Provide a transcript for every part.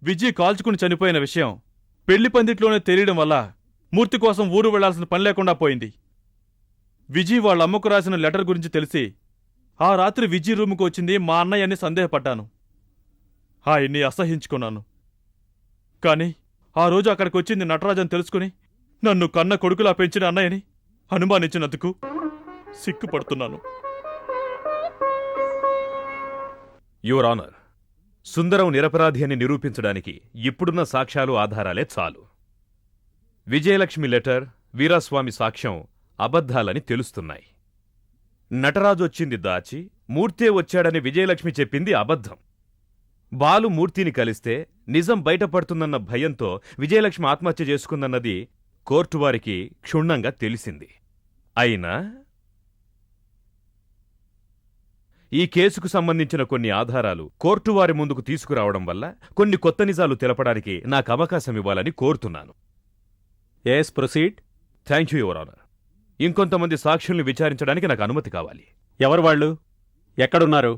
విజయ్ కాల్చుకుని చనిపోయిన విషయం పెళ్లి పందిట్లోనే తెలియడం వల్ల మూర్తి కోసం ఊరు వెళ్లాల్సిన పని లేకుండా పోయింది. విజయ్ వాళ్ళ అమ్మకు రాసిన లెటర్ గురించి తెలిసి ఆ రాత్రి విజయ్ రూముకు వచ్చింది మా అన్నయ్య అని సందేహపడ్డాను. ఆయన్ని అసహించుకున్నాను. కాని ఆ రోజు అక్కడికి వచ్చింది నటరాజన్ తెలుసుకుని నన్ను కన్న కొడుకులా పెంచిన అన్నయ్యని అనుమానించినందుకు సిగ్గుపడుతున్నాను. యువర్ ఆనర్, సుందరం నిరపరాధి అని నిరూపించడానికి ఇప్పుడున్న సాక్ష్యాలు ఆధారాలే చాలు. విజయలక్ష్మి లెటర్, వీరాస్వామి సాక్ష్యం అబద్ధాలని తెలుస్తున్నాయి. నటరాజు వచ్చింది దాచి మూర్తే వచ్చాడని విజయలక్ష్మి చెప్పింది అబద్ధం. బాలు మూర్తిని కలిస్తే నిజం బయటపడుతుందన్న భయంతో విజయలక్ష్మి ఆత్మహత్య చేసుకుందన్నది కోర్టువారికి క్షుణ్ణంగా తెలిసింది. అయినా ఈ కేసుకు సంబంధించిన కొన్ని ఆధారాలు కోర్టువారి ముందుకు తీసుకురావడం వల్ల కొన్ని కొత్త నిజాలు తెలపడానికి నాకు అవకాశం ఇవ్వాలని కోరుతున్నాను. Yes, proceed. Thank you your honour. ఇంకొంతమంది సాక్షుల్ని విచారించడానికి నాకు అనుమతి కావాలి. ఎవరు వాళ్ళు? ఎక్కడున్నారు?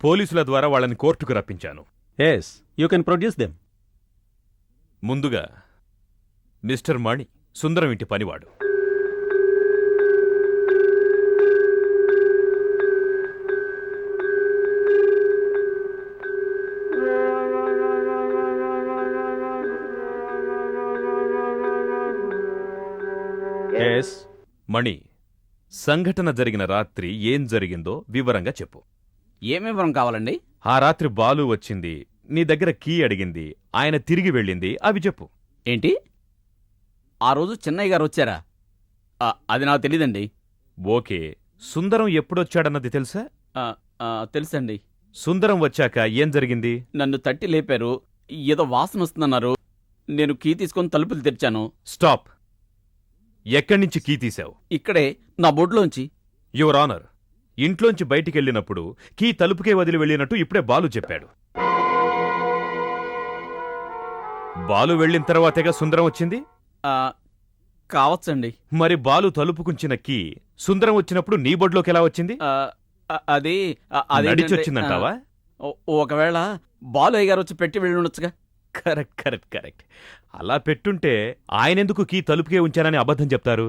పోలీసుల ద్వారా వాళ్ళని కోర్టుకు రప్పించాను. Yes, you can produce them. ముందుగా మిస్టర్ మణి, సుందరం ఇంటి పనివాడు. ఎస్. మణి, సంఘటన జరిగిన రాత్రి ఏం జరిగిందో వివరంగా చెప్పు. ఏం వివరం కావాలండి? ఆ రాత్రి బాలు వచ్చింది, నీ దగ్గర కీ అడిగింది, ఆయన తిరిగి వెళ్ళింది, అవి చెప్పు. ఏంటి? ఆ రోజు చిన్నయ్య గారు వచ్చారా? అది నాకు తెలీదండి. ఓకే, సుందరం ఎప్పుడొచ్చాడన్నది తెలుసా? తెలుసండి. సుందరం వచ్చాక ఏం జరిగింది? నన్ను తట్టి లేపారు. ఏదో వాసన వస్తుందన్నారు. నేను కీ తీసుకొని తలుపులు తెరిచాను. స్టాప్. ఎక్కడ్నించి కీ తీశావు? ఇక్కడే, నా బొడ్లోంచి. యువర్ ఆనర్, ఇంట్లోంచి బయటికెళ్ళినప్పుడు కీ తలుపుకే వదిలి వెళ్ళినట్టు ఇప్పుడే బాలు చెప్పాడు. బాలు వెళ్ళిన తర్వాతేగా సుందరం వచ్చింది? కావచ్చండి. మరి బాలు తలుపుకుంచిన కీ సుందరం వచ్చినప్పుడు నీ బొడ్లోకి ఎలా వచ్చింది? అది నడిచొచ్చిందంటావా? ఒకవేళ బాలయ్య గారు వచ్చి పెట్టి వెళ్ళి ఉండొచ్చుగా. Correct correct correct. అలా పెట్టుంటే ఆయనెందుకు కీ తలుపుకే ఉంచానని అబద్ధం చెప్తారు?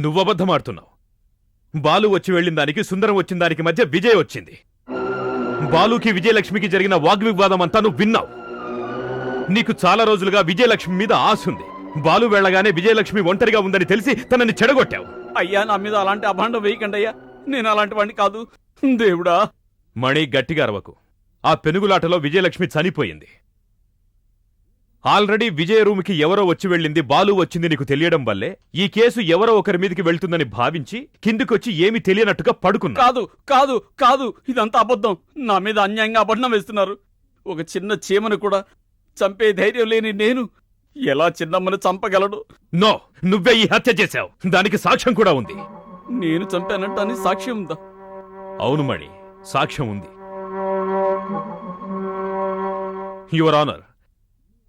నువ్వబద్ధమాడుతున్నావు. బాలు వచ్చి వెళ్ళిన దానికి సుందరం వచ్చిన దానికి మధ్య విజయ్ వచ్చింది. బాలుకి విజయలక్ష్మికి జరిగిన వాగ్వివాదం అంతా నువ్వు విన్నావు. నీకు చాలా రోజులుగా విజయలక్ష్మి మీద ఆశుంది. బాలు వెళ్లగానే విజయలక్ష్మి ఒంటరిగా ఉందని తెలిసి తనని చెడగొట్టావు. అయ్యా, నా మీద అలాంటి అభాండం వేయకండి అయ్యా. నేను అలాంటి వాడిని కాదు. దేవుడా. మణి, గట్టిగా అరవకు. ఆ పెనుగులాటలో విజయలక్ష్మి చనిపోయింది. ఆల్రెడీ విజయ రూమ్కి ఎవరో వచ్చి వెళ్ళింది, బాలు వచ్చింది నీకు తెలియడం వల్లే ఈ కేసు ఎవరో ఒకరి మీదకి వెళ్తుందని భావించి కిందికొచ్చి ఏమీ తెలియనట్టుగా పడుకున్నా. కాదు కాదు కాదు, ఇదంతా అబద్ధం. నా మీద అన్యాయంగా అబద్ధం వేస్తున్నారు. ఒక చిన్న చీమను కూడా చంపే ధైర్యం లేని నేను ఎలా చిన్నమ్మను చంపగలడు? నో, నువ్వే ఈ హత్య చేశావు. దానికి సాక్ష్యం కూడా ఉంది. నేను చంపానంటానికి సాక్ష్యం ఉందా? అవును మణి, సాక్ష్యం ఉంది. యువర్ ఆనర్,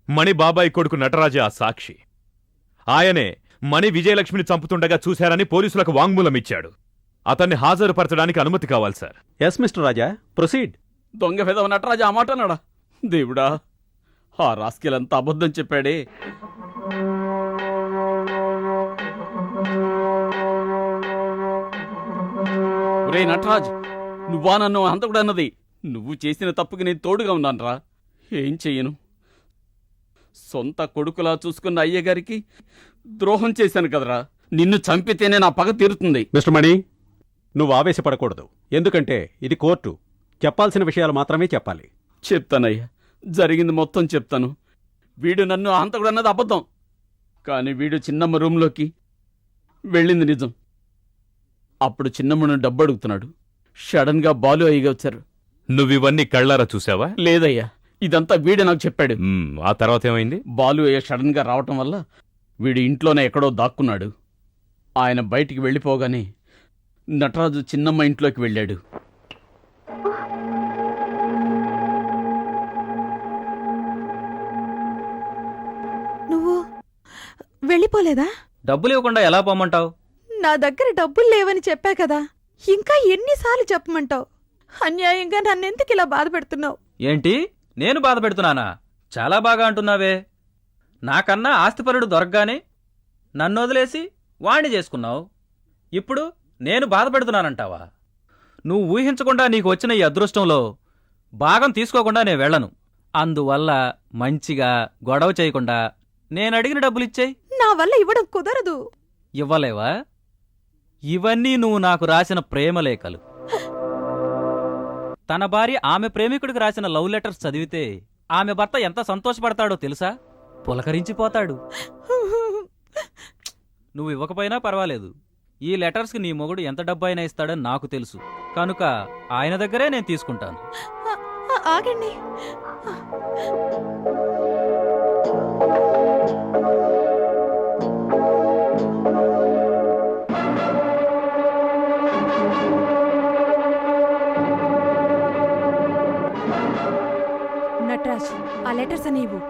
మణి బాబాయ్ కొడుకు నటరాజే ఆ సాక్షి. ఆయనే మణి విజయలక్ష్మిని చంపుతుండగా చూశారని పోలీసులకు వాంగ్మూలం ఇచ్చాడు. అతన్ని హాజరుపరచడానికి అనుమతి కావాలి సార్. ఎస్ మిస్టర్ రాజా, ప్రొసీడ్. దొంగ విధవ నటరాజా ఆ మాట అన్నాడా? దేవుడా, ఆ రాస్కెలంతా అబద్ధం చెప్పాడే. ఒరే నటరాజ్, నువ్వా నన్ను హంతకుడన్నది? నువ్వు చేసిన తప్పుకి నేను తోడుగా ఉన్నానురా. ఏం చెయ్యను? సొంత కొడుకులా చూసుకున్న అయ్యగారికి ద్రోహం చేశాను కదరా. నిన్ను చంపితేనే నా పగ తీరుతుంది. మిస్టర్ మణి, నువ్వు ఆవేశపడకూడదు. ఎందుకంటే ఇది కోర్టు. చెప్పాల్సిన విషయాలు మాత్రమే చెప్పాలి. చెప్తానయ్యా, జరిగింది మొత్తం చెప్తాను. వీడు నన్ను హంతకుడన్నది అబద్ధం. కానీ వీడు చిన్నమ్మ రూంలోకి వెళ్ళింది నిజం. అప్పుడు చిన్నమ్మను డబ్బు అడుగుతున్నాడు. సడన్ గా బాలు అయ్యగా వచ్చారు. నువ్వివన్నీ కళ్ళారా చూసావా? లేదయ్యా, ఇదంతా వీడే నాకు చెప్పాడు. ఆ తర్వాత ఏమైంది? బాలు అయ్య సడన్ గా రావటం వల్ల వీడు ఇంట్లోనే ఎక్కడో దాక్కున్నాడు. ఆయన బయటికి వెళ్ళిపోగానే నటరాజు చిన్నమ్మ ఇంట్లోకి వెళ్ళాడు. నువ్వు వెళ్ళిపోలేదా? డబ్బులు ఇవ్వకుండా ఎలా పోమంటావు? నా దగ్గర డబ్బులు లేవని చెప్పా కదా. ఇంకా ఎన్నిసార్లు చెప్పమంటావు? అన్యాయంగా నన్నెందుకు ఇలా బాధ పెడుతున్నావు? ఏంటి నేను బాధ పెడుతున్నానా? చాలా బాగా అంటున్నావే. నాకన్నా ఆస్తిపరుడు దొరకగానే నన్ను వదిలేసి వాణ్ణి చేసుకున్నావు. ఇప్పుడు నేను బాధ పెడుతున్నానంటావా? నువ్వు ఊహించకుండా నీకు వచ్చిన ఈ అదృష్టంలో భాగం తీసుకోకుండా నేను వెళ్ళను. అందువల్ల మంచిగా గొడవ చేయకుండా నేను అడిగిన డబ్బులిచ్చేయి. నా వల్ల ఇవ్వడం కుదరదు. ఇవ్వలేవా? ఇవన్నీ నువ్వు నాకు రాసిన ప్రేమలేఖలు. తన భార్య ఆమె ప్రేమికుడికి రాసిన లవ్ లెటర్స్ చదివితే ఆమె భర్త ఎంత సంతోషపడతాడో తెలుసా? పులకరించిపోతాడు. నువ్వు ఇవ్వకపోయినా పర్వాలేదు. ఈ లెటర్స్కి నీ మొగుడు ఎంత డబ్బైనా ఇస్తాడని నాకు తెలుసు. కనుక ఆయన దగ్గరే నేను తీసుకుంటాను. ఆగండి. నటరాజ్, ఆ లెటర్స్ అని ఇవ్వు.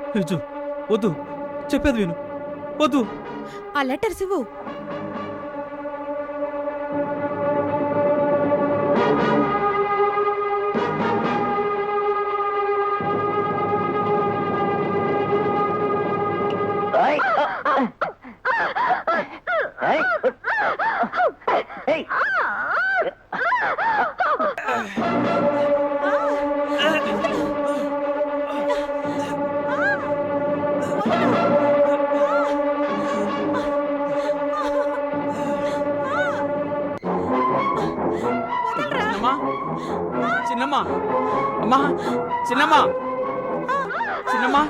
వద్దు, చెప్పేది విను. వద్దు. ఆ లెటర్స్ ఇవ్వు. చిన్నమ్మా, అమ్మా, చిన్నమ్మా, చిన్నమ్మా.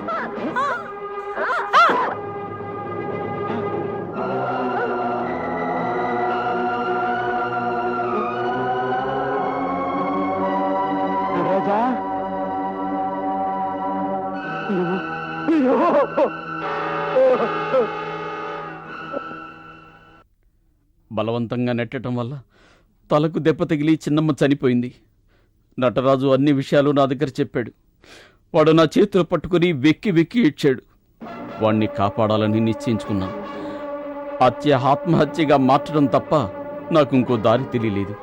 బలవంతంగా నెట్టడం వల్ల తలకు దెబ్బ తగిలి చిన్నమ్మ చనిపోయింది. నటరాజు అన్ని విషయాలు నా దగ్గర చెప్పాడు. వాడు నా చేతులు పట్టుకుని వెక్కి వెక్కి ఇచ్చాడు. వాణ్ణి కాపాడాలని నిశ్చయించుకున్నా. హత్య ఆత్మహత్యగా మార్చడం తప్ప నాకు ఇంకో దారి తెలియలేదు.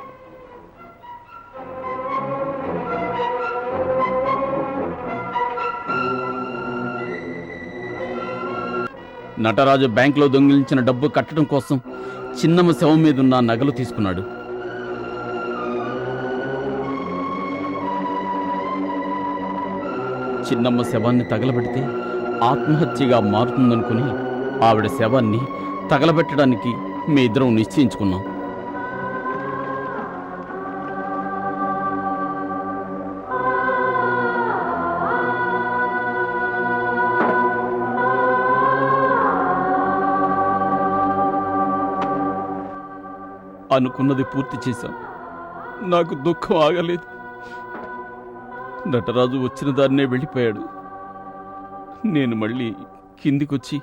నటరాజు బ్యాంకులో దొంగిలించిన డబ్బు కట్టడం కోసం చిన్నమ్మ శవం మీదున్న నగలు తీసుకున్నాడు. చిన్నమ్మ శవాన్ని తగలబెడితే ఆత్మహత్యగా మారుతుందనుకుని ఆవిడ శవాన్ని తగలబెట్టడానికి మీ ఇద్దరం నిశ్చయించుకున్నాం. అనుకున్నది పూర్తి చేశాం. నాకు దుఃఖం ఆగలేదు. నటరాజు వచ్చిన దాన్నే వెళ్ళిపోయాడు. నేను మళ్ళీ కిందికొచ్చి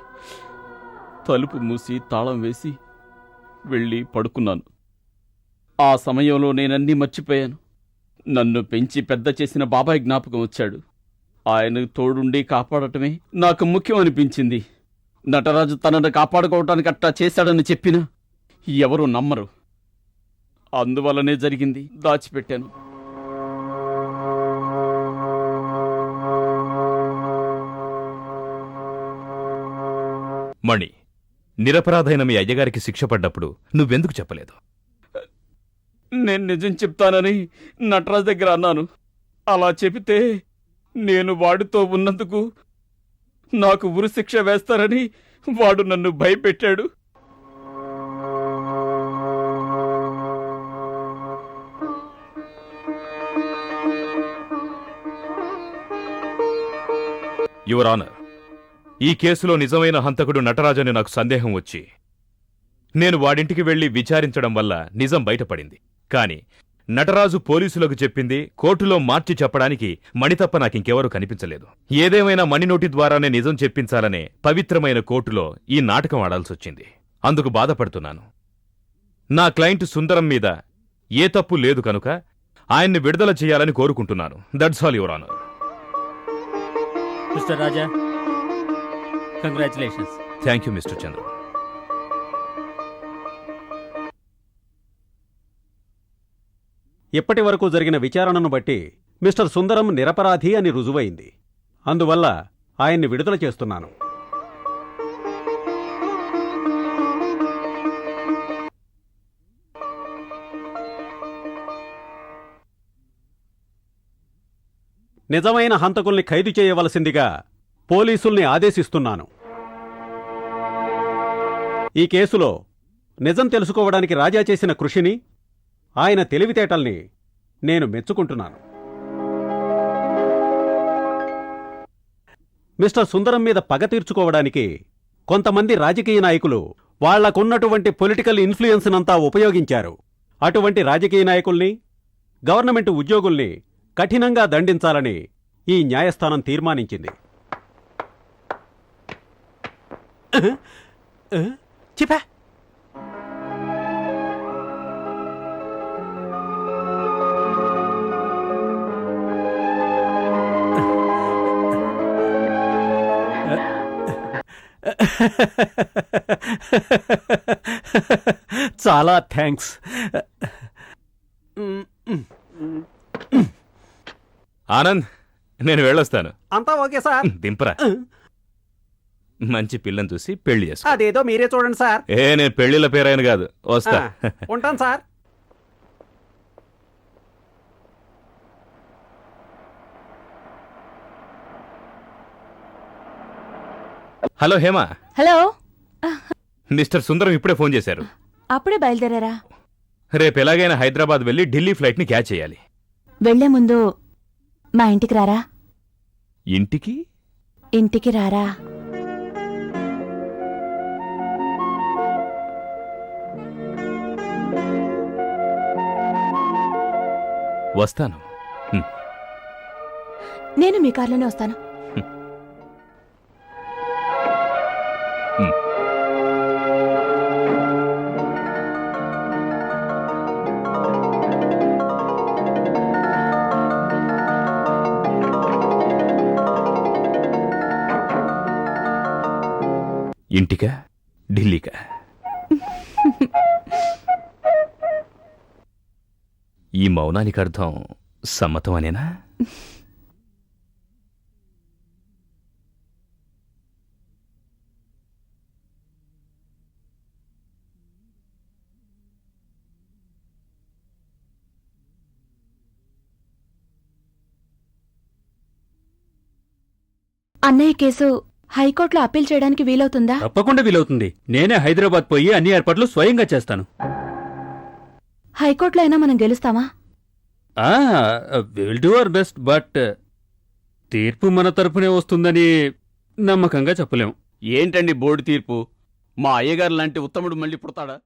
తలుపు మూసి తాళం వేసి వెళ్ళి పడుకున్నాను. ఆ సమయంలో నేనన్నీ మర్చిపోయాను. నన్ను పెంచి పెద్ద చేసిన బాబాయ్ జ్ఞాపకం వచ్చాడు. ఆయన తోడుండి కాపాడటమే నాకు ముఖ్యం అనిపించింది. నటరాజు తనను కాపాడుకోవటానికి అట్టా చేశాడని చెప్పినా ఎవరూ నమ్మరు. అందువల్లనే జరిగింది. దాచిపెట్టాను. మణి, నిరపరాధైన మీ అయ్యగారికి శిక్ష పడ్డప్పుడు నువ్వెందుకు చెప్పలేదు? నేను నిజం చెప్తానని నటరాజు దగ్గర అన్నాను. అలా చెబితే నేను వాడితో ఉన్నందుకు నాకు ఉరిశిక్ష వేస్తారని వాడు నన్ను భయపెట్టాడు. యువర్ ఆనర్, ఈ కేసులో నిజమైన హంతకుడు నటరాజని నాకు సందేహం వచ్చి నేను వాడింటికి వెళ్లి విచారించడం వల్ల నిజం బయటపడింది. కాని నటరాజు పోలీసులకు చెప్పింది కోర్టులో మార్చి చెప్పడానికి మణి తప్ప నాకింకెవరూ కనిపించలేదు. ఏదేమైనా మణి నోటి ద్వారానే నిజం చెప్పించాలనే పవిత్రమైన కోర్టులో ఈ నాటకం ఆడాల్సొచ్చింది. అందుకు బాధపడుతున్నాను. నా క్లయింట్ సుందరం మీద ఏ తప్పు లేదు కనుక ఆయన్ని విడుదల చేయాలని కోరుకుంటున్నాను. That's all your honour. Mister Raja, congratulations. Thank you Mister Chandra. ఇప్పటి వరకు జరిగిన విచారణను బట్టి మిస్టర్ సుందరం నిరపరాధి అని రుజువైంది. అందువల్ల ఆయన్ని విడుదల చేస్తున్నాను. నిజమైన హంతకుల్ని ఖైదు చేయవలసిందిగా పోలీసుల్ని ఆదేశిస్తున్నాను. ఈ కేసులో నిజం తెలుసుకోవడానికి రాజా చేసిన కృషిని, ఆయన తెలివితేటల్ని నేను మెచ్చుకుంటున్నాను. మిస్టర్ సుందరం మీద పగ తీర్చుకోవడానికి కొంతమంది రాజకీయ నాయకులు వాళ్లకున్నటువంటి పొలిటికల్ ఇన్ఫ్లుయెన్స్నంతా ఉపయోగించారు. అటువంటి రాజకీయ నాయకుల్ని, గవర్నమెంట్ ఉద్యోగుల్ని కఠినంగా దండించాలని ఈ న్యాయస్థానం తీర్మానించింది. చెప్పా చాలా థ్యాంక్స్. ఆనంద్, నేను వెళ్ళొస్తాను. అంతా ఓకే సార్. దింపరా. మంచి పిల్లని చూసి పెళ్లి చేసుకో. అదేదో మీరే చూడండి సార్. నేను పెళ్లిళ్ళ పేరాయను కాదు. వస్తా. ఉంటాను sir. Hello Hema. Hello. Mister Sundaram ఇప్పుడే ఫోన్ చేశారు. అప్పుడే బయలుదేరారా? రేపు ఎలాగైనా హైదరాబాద్ వెళ్లి ఢిల్లీ ఫ్లైట్ ని క్యాచ్ చేయాలి. వెళ్లే ముందు మా ఇంటికి రారా? ఇంటికి? ఇంటికి రారా? వస్తాను. నేను మీ కార్లోనే వస్తాను. ఇంటికా ఢిల్లీకా? ఈ మౌనానికి అర్థం సమ్మతం అనేనా? అన్నయ్య కేసు హైకోర్టులో అప్పీల్ చేయడానికి వీలవుతుందా? తప్పకుండా వీలవుతుంది. నేనే హైదరాబాద్ పోయి అన్ని ఏర్పాట్లు స్వయంగా చేస్తాను. హైకోర్టులో అయినా మనం గెలుస్తామా? Will do our best, but తీర్పు మన తరపునే వస్తుందని నమ్మకంగా చెప్పలేం. ఏంటండి బోర్డు తీర్పు? మా అయ్యగారు లాంటి ఉత్తముడు మళ్ళీ పుడతాడా?